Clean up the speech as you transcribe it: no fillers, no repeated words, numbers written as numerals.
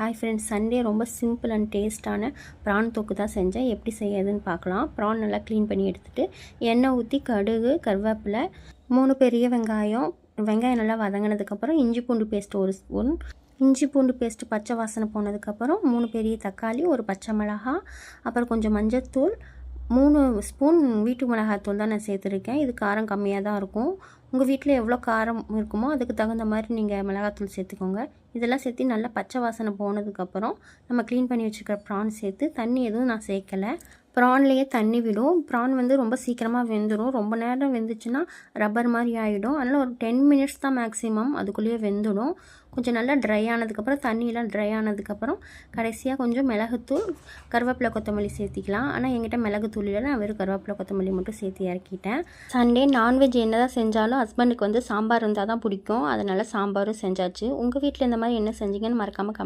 Hi friends, Sunday ரொம்ப simple and டேஸ்ட்டான PRAN தொக்கு தான் செஞ்சேன். எப்படி செய்யறதுன்னு பார்க்கலாம். ப்ரான் நல்லா க்ளீன் பண்ணி எடுத்துகிட்டு எண்ணெய் ஊற்றி கடுகு, கருவேப்பிலை, 3 பெரிய வெங்காயம் நல்லா வதங்கினதுக்கப்புறம் இஞ்சி பூண்டு பேஸ்ட் 1 ஸ்பூன், இஞ்சி பூண்டு பேஸ்ட்டு பச்சை வாசனை போனதுக்கப்புறம் 3 பெரிய தக்காளி, 1 பச்சை மிளகாய், அப்புறம் கொஞ்சம் மஞ்சள்தூள், 3 ஸ்பூன் வீட்டு மிளகாய்த்தூள் தான் நான் சேர்த்துருக்கேன். இது காரம் கம்மியாக தான் இருக்கும். உங்கள் வீட்டில் எவ்வளோ காரம் இருக்குமோ அதுக்கு தகுந்த மாதிரி நீங்கள் மிளகாத்தூள் சேர்த்துக்கோங்க. இதெல்லாம் சேர்த்து நல்லா பச்சை வாசனை போனதுக்கப்புறம் நம்ம க்ளீன் பண்ணி வச்சுருக்கிற ப்ரான் சேர்த்து, தண்ணி எதுவும் நான் சேர்க்கலை. ப்ரான்லேயே தண்ணி விடும். ப்ரான் ரொம்ப சீக்கிரமாக வெந்துடும். ரொம்ப நேரம் வெந்துச்சுன்னா ரப்பர் மாதிரி ஆகிடும். அதனால் ஒரு 10 மினிட்ஸ் தான் மேக்ஸிமம், அதுக்குள்ளேயே வெந்துடும். கொஞ்சம் நல்லா ட்ரை ஆனதுக்கப்புறம், தண்ணியெலாம் ட்ரை ஆனதுக்கப்புறம் கடைசியாக கொஞ்சம் மிளகுத்தூள், கருவேப்பிலை, கொத்தமல்லி சேர்த்திக்கலாம். ஆனால் என்கிட்ட மிளகுத்தூள் இல்லை, நான் வெறும் கருவேப்பிலை கொத்தமல்லி மட்டும் சேர்த்து இறக்கிட்டேன். சண்டே நான்வெஜ் என்ன தான் செஞ்சாலும் ஹஸ்பண்டுக்கு சாம்பார் இருந்தால் தான் பிடிக்கும். அதனால் சாம்பாரும் செஞ்சாச்சு. உங்கள் வீட்டில் இந்த மாதிரி என்ன செஞ்சீங்கன்னு மறக்காமல்